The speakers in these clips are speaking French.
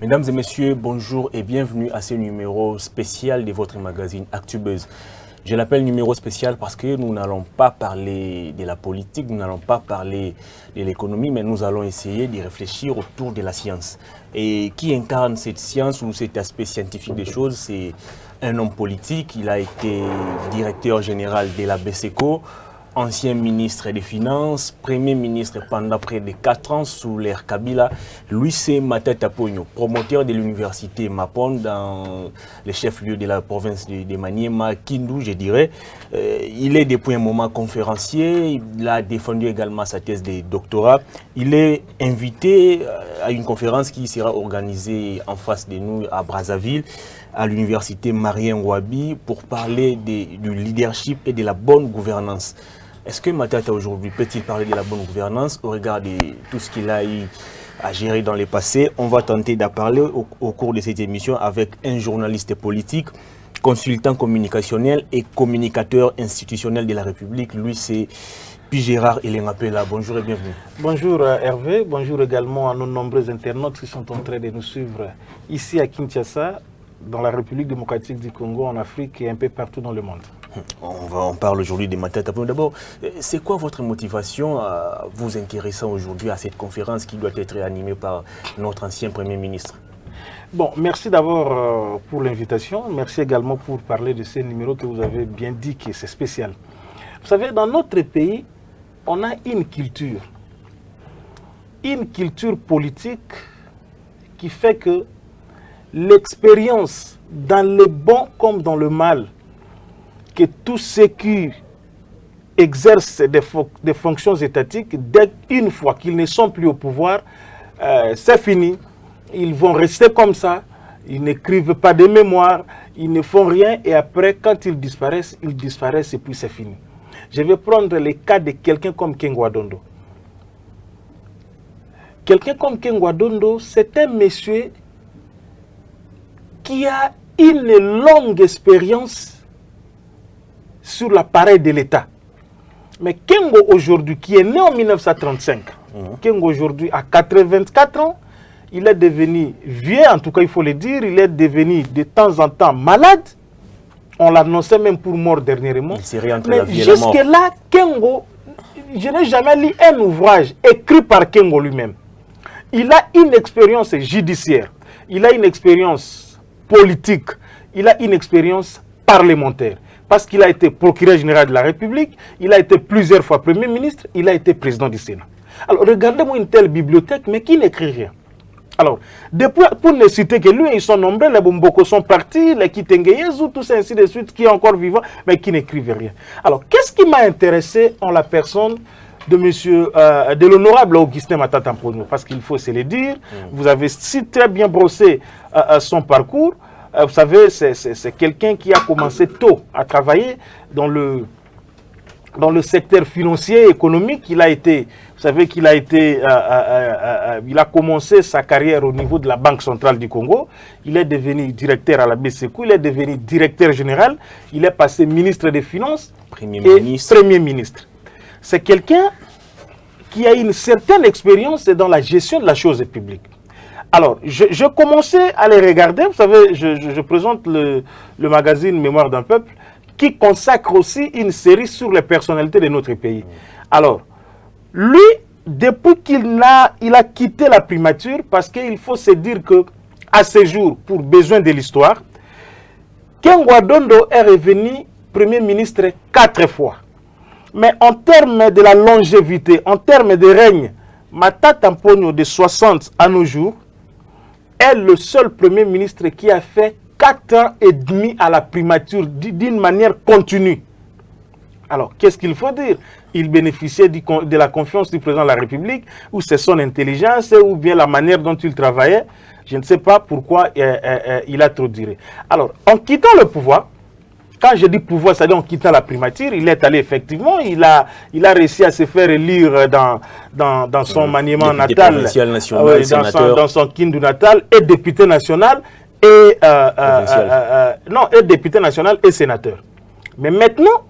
Mesdames et messieurs, bonjour et bienvenue à ce numéro spécial de votre magazine ActuBuzz. Je l'appelle numéro spécial parce que nous n'allons pas parler de la politique, nous n'allons pas parler de l'économie, mais nous allons essayer de réfléchir autour de la science. Et qui incarne cette science ou cet aspect scientifique des choses, c'est un homme politique. Il a été directeur général de la BCECO, ancien ministre des Finances, premier ministre pendant près de 4 ans sous l'ère Kabila. Lui, c'est Matata Ponyo, promoteur de l'université Mapon dans le chef-lieu de la province de Maniema, Kindu, je dirais. Il est depuis un moment conférencier, il a défendu également sa thèse de doctorat. Il est invité à une conférence qui sera organisée en face de nous à Brazzaville, à l'université Marien Wabi, pour parler du leadership et de la bonne gouvernance. Est-ce que Matata aujourd'hui peut-il parler de la bonne gouvernance au regard de tout ce qu'il a eu à gérer dans le passé? On va tenter d'en parler au cours de cette émission avec un journaliste politique, consultant communicationnel et communicateur institutionnel de la République. Lui, c'est Gérard Elengapela. Bonjour et bienvenue. Bonjour Hervé, bonjour également à nos nombreux internautes qui sont en train de nous suivre ici à Kinshasa, dans la République démocratique du Congo, en Afrique et un peu partout dans le monde. On parle aujourd'hui des Matata. D'abord, c'est quoi votre motivation à vous intéresser aujourd'hui à cette conférence qui doit être animée par notre ancien Premier ministre? Bon, merci d'abord pour l'invitation. Merci également pour parler de ce numéro que vous avez bien dit que c'est spécial. Vous savez, dans notre pays, on a une culture politique qui fait que l'expérience, dans le bon comme dans le mal, que tous ceux qui exercent des fonctions étatiques, dès une fois qu'ils ne sont plus au pouvoir, c'est fini. Ils vont rester comme ça, ils n'écrivent pas de mémoire, ils ne font rien et après, quand ils disparaissent et puis c'est fini. Je vais prendre le cas de quelqu'un comme Kengwa Dondo. Quelqu'un comme Kengwa Dondo, c'est un monsieur qui a une longue expérience sur l'appareil de l'État. Mais Kengo aujourd'hui, qui est né en 1935, Kengo aujourd'hui a 84 ans, il est devenu vieux, en tout cas il faut le dire, il est devenu de temps en temps malade. On l'annonçait même pour mort dernièrement. Mais jusque-là, Kengo, je n'ai jamais lu un ouvrage écrit par Kengo lui-même. Il a une expérience judiciaire, il a une expérience politique, il a une expérience parlementaire. Parce qu'il a été procureur général de la République, il a été plusieurs fois Premier ministre, il a été président du Sénat. Alors, regardez-moi une telle bibliothèque, mais qui n'écrit rien. Alors, pour ne citer que lui, ils sont nombreux, les Bomboko sont partis, les Kitengeyezu, tout ça, ainsi de suite, qui est encore vivant, mais qui n'écrivent rien. Alors, qu'est-ce qui m'a intéressé en la personne de l'honorable Augustin Matata Ponyo? Parce qu'il faut se le dire, vous avez si très bien brossé son parcours. Vous savez, c'est quelqu'un qui a commencé tôt à travailler dans le secteur financier et économique. Il a commencé sa carrière au niveau de la Banque centrale du Congo. Il est devenu directeur à la BCECO, il est devenu directeur général, il est passé ministre des Finances Premier ministre. C'est quelqu'un qui a une certaine expérience dans la gestion de la chose publique. Alors, je commençais à les regarder. Vous savez, je présente le magazine Mémoire d'un peuple qui consacre aussi une série sur les personnalités de notre pays. Alors, lui, depuis qu'il a quitté la primature, parce qu'il faut se dire qu'à ce jour, pour besoin de l'histoire, Kengwa Dondo est revenu Premier ministre 4 fois. Mais en termes de la longévité, en termes de règne, Matata Ponyo de 60 à nos jours, est le seul Premier ministre qui a fait 4 ans et demi à la primature d'une manière continue. Alors, qu'est-ce qu'il faut dire? Il bénéficiait de la confiance du président de la République, ou c'est son intelligence, ou bien la manière dont il travaillait. Je ne sais pas pourquoi il a trop duré. Alors, en quittant le pouvoir, quand je dis pouvoir, c'est-à-dire en quittant la primature, il est allé effectivement, il a réussi à se faire élire dans son maniement natal, dans son Kindu natal, et député national, et député national et sénateur. Mais maintenant,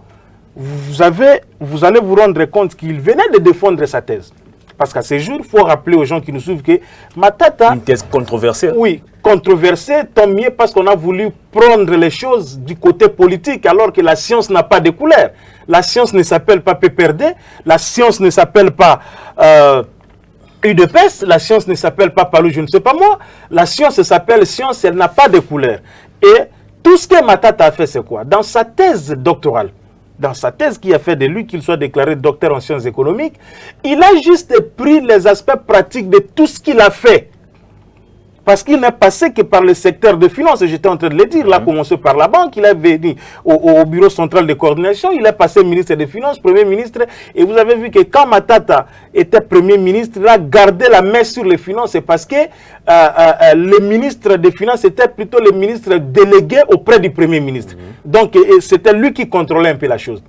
vous allez vous rendre compte qu'il venait de défendre sa thèse. Parce qu'à ces jours, il faut rappeler aux gens qui nous suivent que Matata... Une thèse controversée. Oui, controversée, tant mieux parce qu'on a voulu prendre les choses du côté politique alors que la science n'a pas de couleur. La science ne s'appelle pas PPRD, la science ne s'appelle pas UDPS, la science ne s'appelle pas Palou, je ne sais pas moi. La science s'appelle science, elle n'a pas de couleur. Et tout ce que Matata a fait, c'est quoi? Dans sa thèse doctorale, dans sa thèse qui a fait de lui qu'il soit déclaré docteur en sciences économiques, il a juste pris les aspects pratiques de tout ce qu'il a fait. Parce qu'il n'est passé que par le secteur de finances, et j'étais en train de le dire, il a commencé par la banque, il est venu au bureau central de coordination, il est passé ministre des Finances, Premier ministre, et vous avez vu que quand Matata était Premier ministre, il a gardé la main sur les finances, c'est parce que le ministre des Finances était plutôt le ministre délégué auprès du Premier ministre. Donc c'était lui qui contrôlait un peu la chose.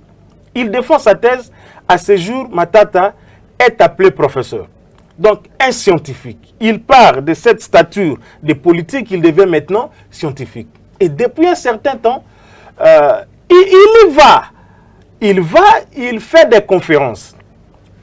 Il défend sa thèse, à ce jour, Matata est appelé professeur. Donc, un scientifique. Il part de cette stature de politique, il devient maintenant scientifique. Et depuis un certain temps, il fait des conférences.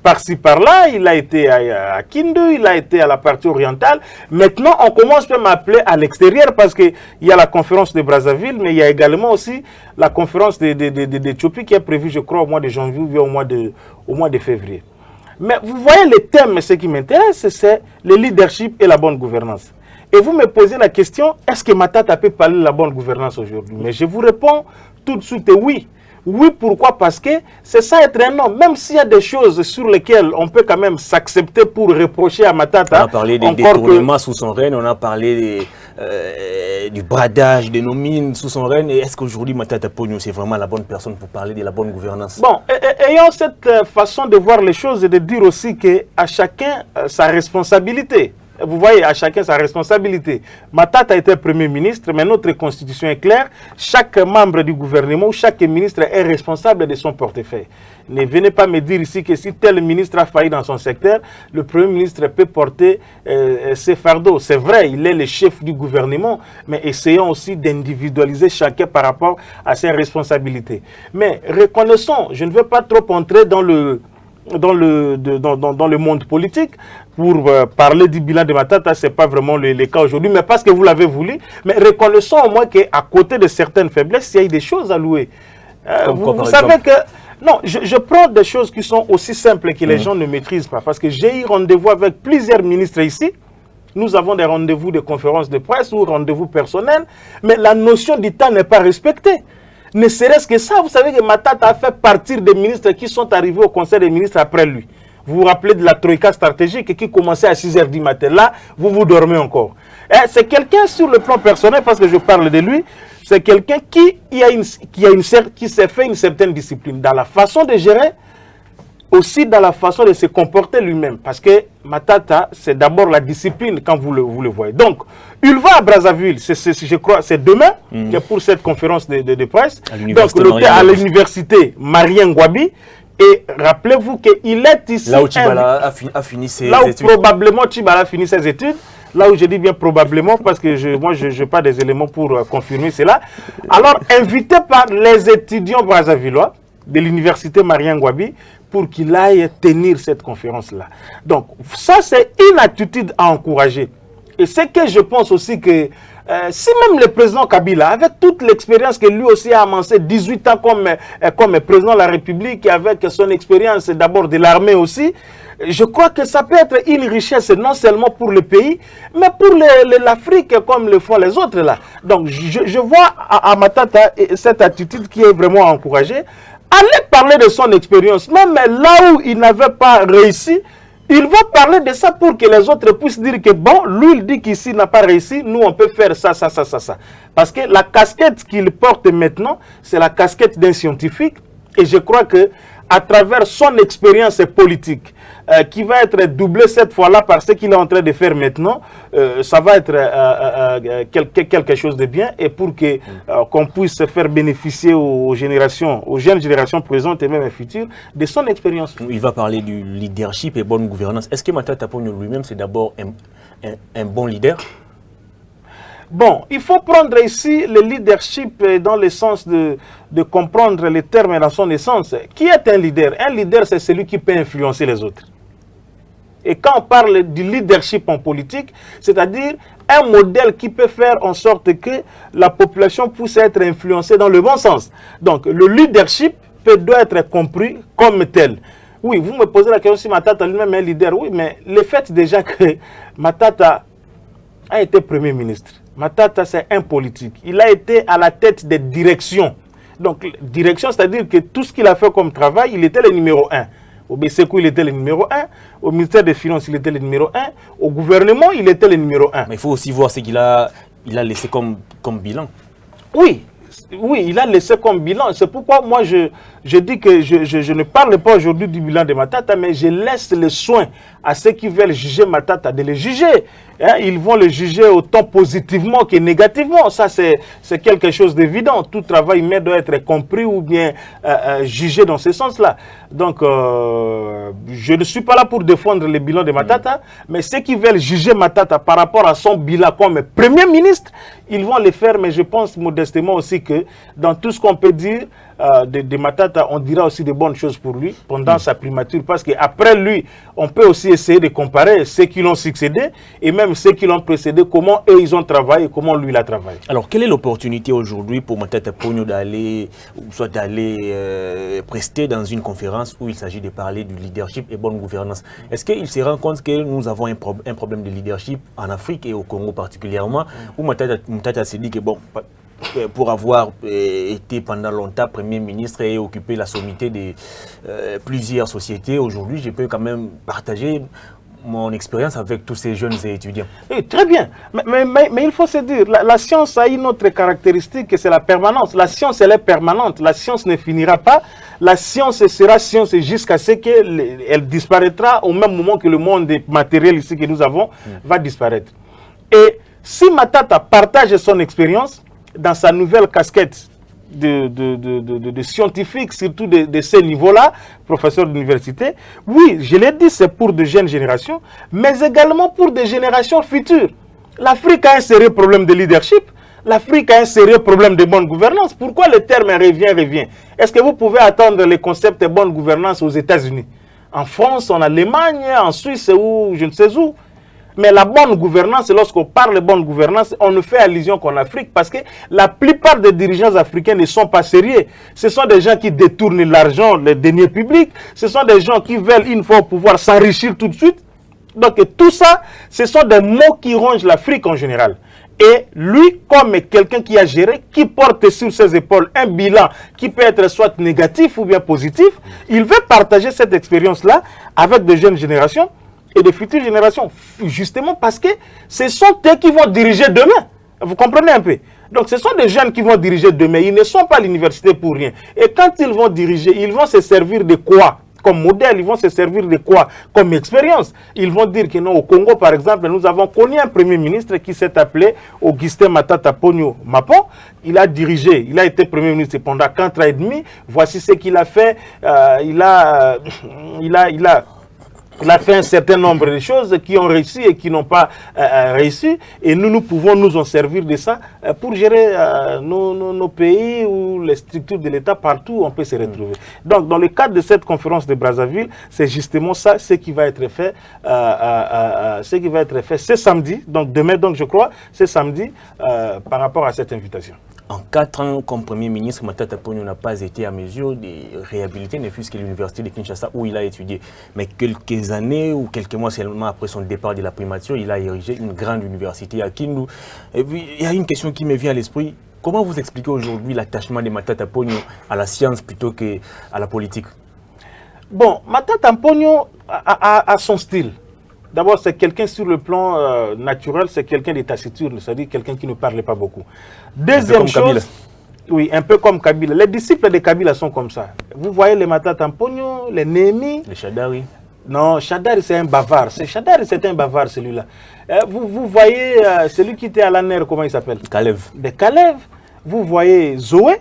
Par-ci, par-là, il a été à Kindu, il a été à la partie orientale. Maintenant, on commence même à appeler à l'extérieur parce qu'il y a la conférence de Brazzaville, mais il y a également aussi la conférence d'Éthiopie qui est prévue, je crois, au mois de janvier ou au mois de février. Mais vous voyez les thèmes, ce qui m'intéresse, c'est le leadership et la bonne gouvernance. Et vous me posez la question, est-ce que Matata peut parler de la bonne gouvernance aujourd'hui? Mais je vous réponds tout de suite oui. Oui, pourquoi? Parce que c'est ça être un homme. Même s'il y a des choses sur lesquelles on peut quand même s'accepter pour reprocher à Matata. On a parlé des détournements sous son règne, on a parlé du bradage de nos mines sous son règne. Et est-ce qu'aujourd'hui Matata Ponyo, c'est vraiment la bonne personne pour parler de la bonne gouvernance? Bon, ayant cette façon de voir les choses et de dire aussi qu'à chacun sa responsabilité. Vous voyez, à chacun sa responsabilité. Matata était Premier ministre, mais notre constitution est claire. Chaque membre du gouvernement, chaque ministre est responsable de son portefeuille. Ne venez pas me dire ici que si tel ministre a failli dans son secteur, le Premier ministre peut porter ses fardeaux. C'est vrai, il est le chef du gouvernement, mais essayons aussi d'individualiser chacun par rapport à ses responsabilités. Mais reconnaissons, je ne veux pas trop entrer dans le monde politique pour parler du bilan de Matata, ce n'est pas vraiment le cas aujourd'hui, mais parce que vous l'avez voulu. Mais reconnaissons au moins qu'à côté de certaines faiblesses, il y a eu des choses à louer. Vous savez que... Non, je prends des choses qui sont aussi simples que les gens ne maîtrisent pas. Parce que j'ai eu rendez-vous avec plusieurs ministres ici. Nous avons des rendez-vous de conférences de presse ou rendez-vous personnels. Mais la notion du temps n'est pas respectée. Ne serait-ce que ça, vous savez que Matata a fait partir des ministres qui sont arrivés au Conseil des ministres après lui. Vous vous rappelez de la troïka stratégique qui commençait à 6 h du matin. Là, vous dormez encore. C'est quelqu'un sur le plan personnel, parce que je parle de lui, c'est quelqu'un qui s'est fait une certaine discipline dans la façon de gérer, aussi dans la façon de se comporter lui-même. Parce que Matata, c'est d'abord la discipline quand vous le voyez. Donc, il va à Brazzaville, je crois, c'est demain pour cette conférence de presse. À l'université Marien Ngouabi. Et rappelez-vous qu'il est ici... Là où Tchibala a fini ses études. Là où probablement Tchibala a fini ses études. Là où je dis bien probablement, parce que moi, je n'ai pas des éléments pour confirmer cela. Alors, invité par les étudiants brazzavillois de l'université Marien Ngouabi pour qu'il aille tenir cette conférence-là. Donc, ça, c'est une attitude à encourager. Et c'est que je pense aussi que si même le président Kabila, avec toute l'expérience que lui aussi a amassé, 18 ans comme président de la République, et avec son expérience d'abord de l'armée aussi, je crois que ça peut être une richesse non seulement pour le pays, mais pour l'Afrique comme le font les autres là. Donc je vois à Matata cette attitude qui est vraiment encouragée. Allez parler de son expérience, même là où il n'avait pas réussi, il va parler de ça pour que les autres puissent dire que bon, lui il dit qu'ici il n'a pas réussi, nous on peut faire ça. Parce que la casquette qu'il porte maintenant, c'est la casquette d'un scientifique. Et je crois que à travers son expérience politique, qui va être doublée cette fois-là par ce qu'il est en train de faire maintenant, ça va être quelque chose de bien. Et pour que qu'on puisse faire bénéficier aux jeunes générations présentes et même futures, de son expérience. Il va parler du leadership et bonne gouvernance. Est-ce que Matata Ponyo lui-même, c'est d'abord un bon leader? Bon, il faut prendre ici le leadership dans le sens de comprendre les termes dans son essence. Qui est un leader? Un leader, c'est celui qui peut influencer les autres. Et quand on parle du leadership en politique, c'est-à-dire un modèle qui peut faire en sorte que la population puisse être influencée dans le bon sens. Donc, le leadership doit être compris comme tel. Oui, vous me posez la question si Matata lui-même est leader. Oui, mais le fait déjà que Matata a été Premier ministre. Matata, c'est un politique. Il a été à la tête des directions. Donc, direction, c'est-à-dire que tout ce qu'il a fait comme travail, il était le numéro 1. Au BCQ, il était le numéro 1. Au ministère des Finances, il était le numéro 1. Au gouvernement, il était le numéro 1. Mais il faut aussi voir ce qu'il a laissé comme bilan. Oui, il a laissé comme bilan. C'est pourquoi moi, je dis que je ne parle pas aujourd'hui du bilan de Matata, mais je laisse le soin à ceux qui veulent juger Matata de le juger. Hein, ils vont le juger autant positivement que négativement. Ça, c'est quelque chose d'évident. Tout travail humain doit être compris ou bien jugé dans ce sens-là. Donc, je ne suis pas là pour défendre le bilan de Matata, mais ceux qui veulent juger Matata par rapport à son bilan comme Premier ministre, ils vont le faire, mais je pense modestement aussi que dans tout ce qu'on peut dire de Matata, on dira aussi de bonnes choses pour lui pendant sa primature, parce qu'après lui, on peut aussi essayer de comparer ceux qui l'ont succédé et même ceux qui l'ont précédé, comment eux ils ont travaillé et comment lui il a travaillé. Alors, quelle est l'opportunité aujourd'hui pour Matata Ponyo d'aller prester dans une conférence où il s'agit de parler du leadership et bonne gouvernance? Est-ce qu'il se rend compte que nous avons un problème de leadership en Afrique et au Congo particulièrement, où Matata s'est dit que bon, pour avoir été pendant longtemps Premier ministre et occupé la sommité de plusieurs sociétés, aujourd'hui je peux quand même partager mon expérience avec tous ces jeunes et étudiants. Et très bien, mais il faut se dire, la science a une autre caractéristique, c'est la permanence. La science, elle est permanente, la science ne finira pas. La science sera science jusqu'à ce qu'elle disparaîtra au même moment que le monde matériel ici que nous avons va disparaître. Et si Matata partage son expérience dans sa nouvelle casquette de scientifique, surtout de ce niveau-là, professeur d'université, oui, je l'ai dit, c'est pour de jeunes générations, mais également pour des générations futures. L'Afrique a un sérieux problème de leadership, l'Afrique a un sérieux problème de bonne gouvernance. Pourquoi le terme revient? Est-ce que vous pouvez attendre le concept de bonne gouvernance aux États-Unis, en France, en Allemagne, en Suisse ou je ne sais où? Mais la bonne gouvernance, lorsqu'on parle de bonne gouvernance, on ne fait allusion qu'en Afrique, parce que la plupart des dirigeants africains ne sont pas sérieux. Ce sont des gens qui détournent l'argent, les deniers publics. Ce sont des gens qui veulent, une fois au pouvoir, s'enrichir tout de suite. Donc tout ça, ce sont des mots qui rongent l'Afrique en général. Et lui, comme quelqu'un qui a géré, qui porte sur ses épaules un bilan qui peut être soit négatif ou bien positif, il veut partager cette expérience-là avec de jeunes générations et de futures générations, justement parce que ce sont eux qui vont diriger demain. Vous comprenez un peu? Donc ce sont des jeunes qui vont diriger demain. Ils ne sont pas à l'université pour rien. Et quand ils vont diriger, ils vont se servir de quoi comme modèle? Ils vont se servir de quoi comme expérience? Ils vont dire que non, au Congo par exemple, nous avons connu un Premier ministre qui s'est appelé Augustin Matata Ponyo Mapon. Il a dirigé, il a été Premier ministre pendant 4 ans et demi. Voici ce qu'il a fait. Il a fait un certain nombre de choses qui ont réussi et qui n'ont pas réussi. Et nous pouvons nous en servir de ça pour gérer nos pays ou les structures de l'État partout où on peut se retrouver. Donc, dans le cadre de cette conférence de Brazzaville, c'est justement ça, ce qui va être fait, ce samedi, donc demain, donc je crois, ce samedi, par rapport à cette invitation. En 4 ans, comme Premier ministre, Matata Ponyo n'a pas été à mesure de réhabiliter, ne fût-ce que l'université de Kinshasa où il a étudié. Mais quelques années ou quelques mois seulement après son départ de la primature, il a érigé une grande université à Kindu. Et puis, il y a une question qui me vient à l'esprit. Comment vous expliquez aujourd'hui l'attachement de Matata Ponyo à la science plutôt qu'à la politique? Bon, Matata Ponyo a son style. D'abord, c'est quelqu'un sur le plan naturel, c'est quelqu'un de taciturne, c'est-à-dire quelqu'un qui ne parle pas beaucoup. Deuxième chose, oui, un peu comme Kabila. Les disciples de Kabila sont comme ça. Vous voyez les Matata Ponyo, les Némi. Les Chadari. Non, Chadari c'est un bavard. Chadari c'est un bavard celui-là. Vous voyez celui qui était à la NER, comment il s'appelle? Kalev. De Kalev. Vous voyez Zoé,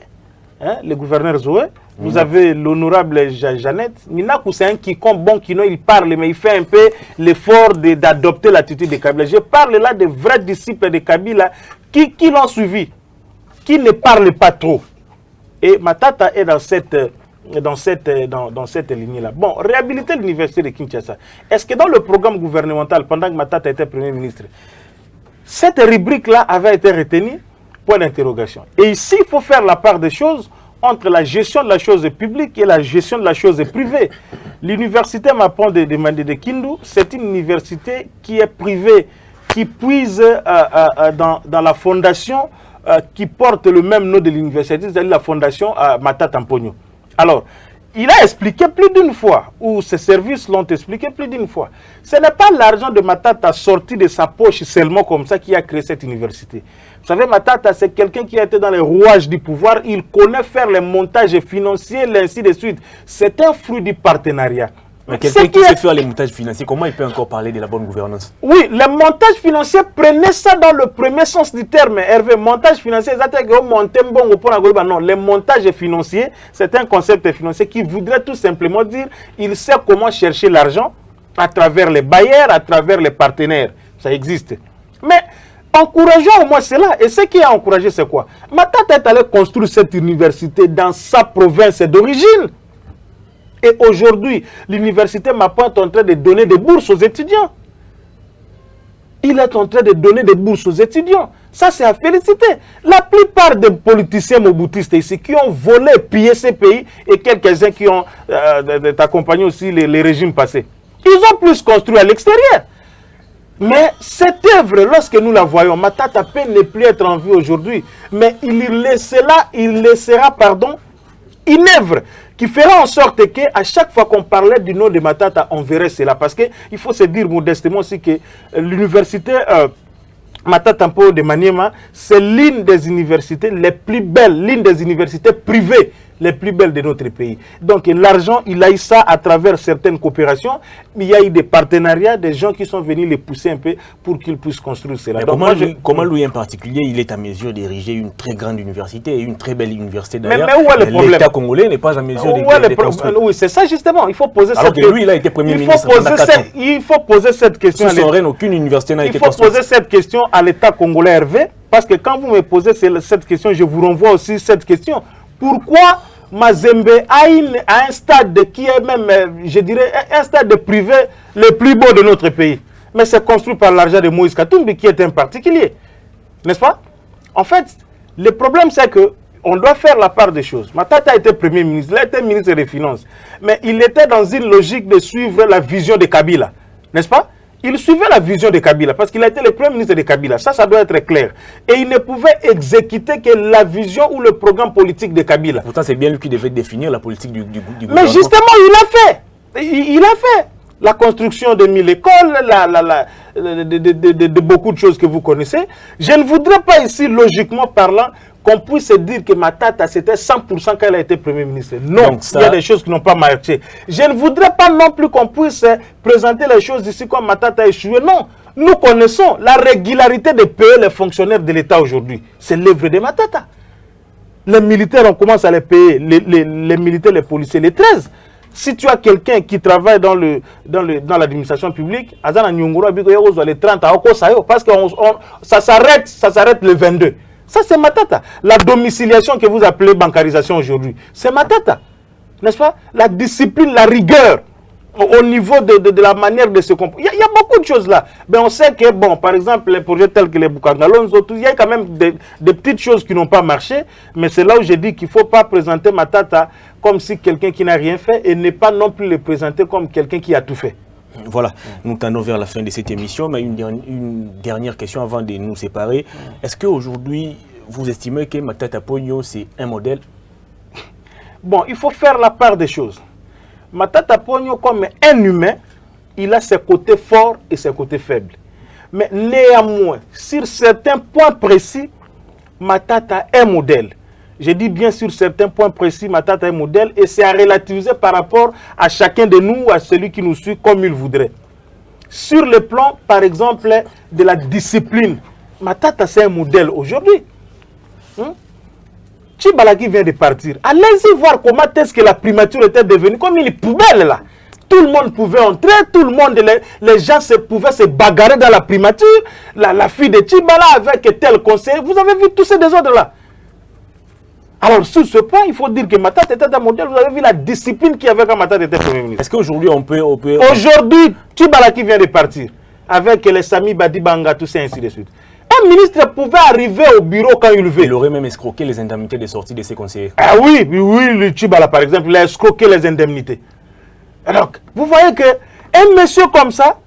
hein, le gouverneur Zoé. Vous avez l'honorable Jeannette. Minakou, c'est un quiconque bon qui non, il parle, mais il fait un peu l'effort d'adopter l'attitude de Kabila. Je parle là de vrais disciples de Kabila qui l'ont suivi, qui ne parlent pas trop. Et Matata est dans cette dans cette lignée-là. Bon, réhabiliter l'université de Kinshasa. Est-ce que dans le programme gouvernemental, pendant que Matata était Premier ministre, cette rubrique-là avait été retenue? Point d'interrogation. Et ici, il faut faire la part des choses entre la gestion de la chose publique et la gestion de la chose privée. L'université Mapon de Kindu, c'est une université qui est privée, qui puise dans la fondation qui porte le même nom de l'université, c'est-à-dire la fondation Matata Mponyo. Alors, il a expliqué plus d'une fois, ou ses services l'ont expliqué plus d'une fois, ce n'est pas l'argent de Matata sorti de sa poche seulement comme ça qui a créé cette université. Vous savez, Matata, c'est quelqu'un qui a été dans les rouages du pouvoir, il connaît faire les montages financiers, ainsi de suite. C'est un fruit du partenariat. Mais quelqu'un qui sait faire les montages financiers, comment il peut encore parler de la bonne gouvernance? Oui, les montages financiers, prenez ça dans le premier sens du terme, Hervé. Montage financier, non, les montages financiers, c'est un concept financier qui voudrait tout simplement dire il sait comment chercher l'argent à travers les bailleurs, à travers les partenaires. Ça existe. Mais encourageons au moins cela. Et ce qui a encouragé, c'est quoi? Matata est allé construire cette université dans sa province d'origine. Et aujourd'hui, l'université Mapon est en train de donner des bourses aux étudiants. Il est en train de donner des bourses aux étudiants. Ça, c'est à féliciter. La plupart des politiciens moboutistes ici qui ont volé, pillé ces pays, et quelques-uns qui ont accompagné aussi les régimes passés, ils ont plus construit à l'extérieur. Mais cette œuvre, lorsque nous la voyons, Matata peut ne plus être en vie aujourd'hui, mais il laissera une œuvre qui fera en sorte qu'à chaque fois qu'on parlait du nom de Matata, on verrait cela. Parce qu'il faut se dire modestement aussi que l'université Matata Mponyo de Maniema, c'est l'une des universités les plus belles, l'une des universités privées les plus belles de notre pays. Donc l'argent, il a eu ça à travers certaines coopérations, mais il y a eu des partenariats, des gens qui sont venus les pousser un peu pour qu'ils puissent construire cela. Donc, comment lui en particulier, il est à mesure d'ériger une très grande université et une très belle université d'ailleurs. Mais où est le problème? L'État congolais n'est pas à mesure de construire. Oui, c'est ça justement. Il faut poser cette question. Lui, il a été Premier ministre. Il faut poser cette question. Sous son règne, aucune université n'a été construite. Il faut poser cette question à l'État congolais, Hervé, parce que quand vous me posez cette question, je vous renvoie aussi cette question. Pourquoi Mazembe a un stade qui est même, je dirais, un stade privé le plus beau de notre pays? Mais c'est construit par l'argent de Moïse Katumbi, qui est un particulier. N'est-ce pas? En fait, le problème, c'est que on doit faire la part des choses. Matata était Premier ministre, il était ministre des Finances. Mais il était dans une logique de suivre la vision de Kabila. N'est-ce pas? Il suivait la vision de Kabila parce qu'il a été le Premier ministre de Kabila. Ça doit être clair. Et il ne pouvait exécuter que la vision ou le programme politique de Kabila. Pourtant, c'est bien lui qui devait définir la politique du gouvernement. Mais justement, il a fait. Il a fait. La construction de 1000 écoles, de beaucoup de choses que vous connaissez. Je ne voudrais pas ici, logiquement parlant, qu'on puisse dire que Matata, c'était 100% quand elle a été Premier ministre. Non, donc il y a des choses qui n'ont pas marché. Je ne voudrais pas non plus qu'on puisse présenter les choses ici comme Matata a échoué. Non, nous connaissons la régularité de payer les fonctionnaires de l'État aujourd'hui. C'est l'œuvre de Matata. Les militaires, on commence à les payer, les militaires, les policiers, les 13. Si tu as quelqu'un qui travaille dans l'administration publique, les 30 parce que ça s'arrête le 22. Ça, c'est Matata. La domiciliation que vous appelez bancarisation aujourd'hui, c'est Matata. N'est-ce pas? La discipline, la rigueur, au niveau de la manière de se comporter. Il y a beaucoup de choses là. Mais on sait que, bon, par exemple, les projets tels que les Bukangalons, il y a quand même des petites choses qui n'ont pas marché. Mais c'est là où j'ai dit qu'il ne faut pas présenter Matata comme si quelqu'un qui n'a rien fait et ne pas non plus le présenter comme quelqu'un qui a tout fait. Voilà, nous tendons vers la fin de cette émission, mais une dernière question avant de nous séparer. Est-ce qu'aujourd'hui, vous estimez que Matata Mponyo, c'est un modèle? Bon, il faut faire la part des choses. Matata Mponyo, comme un humain, il a ses côtés forts et ses côtés faibles. Mais néanmoins, sur certains points précis, Matata est modèle. Je dis bien sur certains points précis, Matata est modèle et c'est à relativiser par rapport à chacun de nous, à celui qui nous suit comme il voudrait. Sur le plan, par exemple, de la discipline, Matata c'est un modèle aujourd'hui. Chibalaki vient de partir. Allez-y voir comment est-ce que la primature était devenue comme une poubelle là. Tout le monde pouvait entrer, tout le monde, les gens pouvaient se bagarrer dans la primature. La fille de Chibala avec tel conseiller. Vous avez vu tous ces désordres là. Alors, sur ce point, il faut dire que Matata était un modèle. Vous avez vu la discipline qu'il y avait quand Matata était Premier ministre. Est-ce qu'aujourd'hui, on peut... Aujourd'hui, Tchibala qui vient de partir, avec les Sami Badibanga, tout ça, ainsi de suite. Un ministre pouvait arriver au bureau quand il veut. Il aurait même escroqué les indemnités de sortie de ses conseillers. Ah oui, le Tchibala, par exemple, il a escroqué les indemnités. Alors, vous voyez que un monsieur comme ça,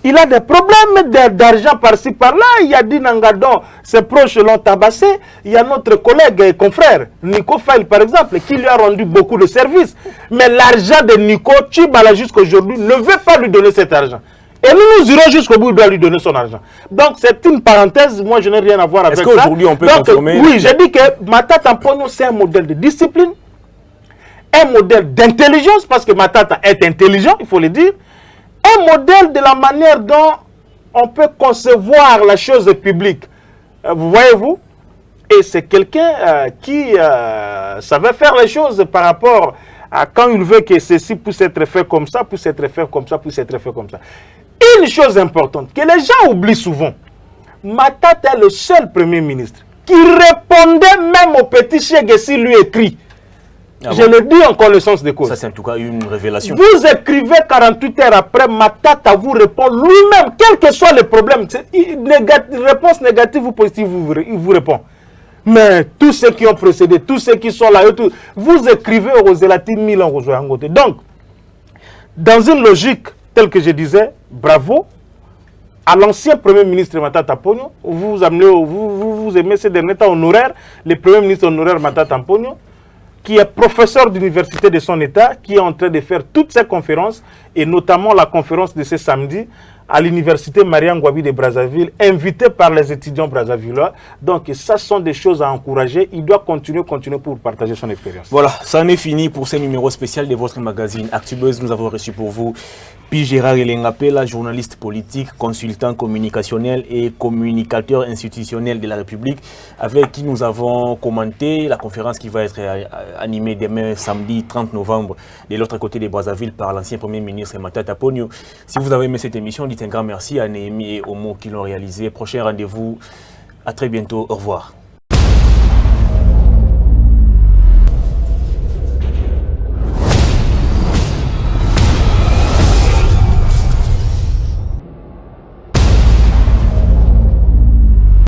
il a des problèmes d'argent par-ci, par-là. Il y a dit Nangadon, ses proches l'ont tabassé. Il y a notre collègue et confrère, Nico Fail, par exemple, qui lui a rendu beaucoup de services. Mais l'argent de Nico, Tchibala, jusqu'à aujourd'hui, ne veut pas lui donner cet argent. Et nous irons jusqu'au bout, il doit lui donner son argent. Donc, c'est une parenthèse. Moi, je n'ai rien à voir avec ça. Est-ce qu'aujourd'hui, on peut confirmer... Oui, j'ai dit que Matata Mponyo, c'est un modèle de discipline, un modèle d'intelligence, parce que Matata est intelligent, il faut le dire, un modèle de la manière dont on peut concevoir la chose publique. Vous voyez-vous? Et c'est quelqu'un qui savait faire les choses par rapport à quand il veut que ceci puisse être fait comme ça, puisse être fait comme ça, puisse être fait comme ça. Une chose importante que les gens oublient souvent, Matata est le seul Premier ministre qui répondait même au petit Cheikh s'il lui écrit. Ah je le dis en connaissance de cause. Ça, c'est en tout cas une révélation. Vous écrivez 48 heures après, Matata vous répond lui-même, quel que soit le problème. Réponse négative ou positive, il vous répond. Mais tous ceux qui ont précédé, tous ceux qui sont là, vous écrivez aux Zélatines 1000 ans. Donc, dans une logique telle que je disais, bravo à l'ancien Premier ministre Matata Mponyo. Vous aimez ces derniers temps honoraires, le Premier ministre honoraire Matata Mponyo, qui est professeur d'université de son État, qui est en train de faire toutes ces conférences, et notamment la conférence de ce samedi à l'université Mariam Ngouabi de Brazzaville, invité par les étudiants brazzavillois. Donc ça sont des choses à encourager. Il doit continuer pour partager son expérience. Voilà, ça en est fini pour ce numéro spécial de votre magazine Actubuzz. Nous avons reçu pour vous Pi Gérard Elengapela, journaliste politique, consultant communicationnel et communicateur institutionnel de la République, avec qui nous avons commenté la conférence qui va être animée demain samedi 30 novembre de l'autre côté de Brazzaville par l'ancien Premier ministre Matata Mponyo. Si vous avez aimé cette émission, dites un grand merci à Néhémie et Omo qui l'ont réalisé. Prochain rendez-vous, à très bientôt, au revoir.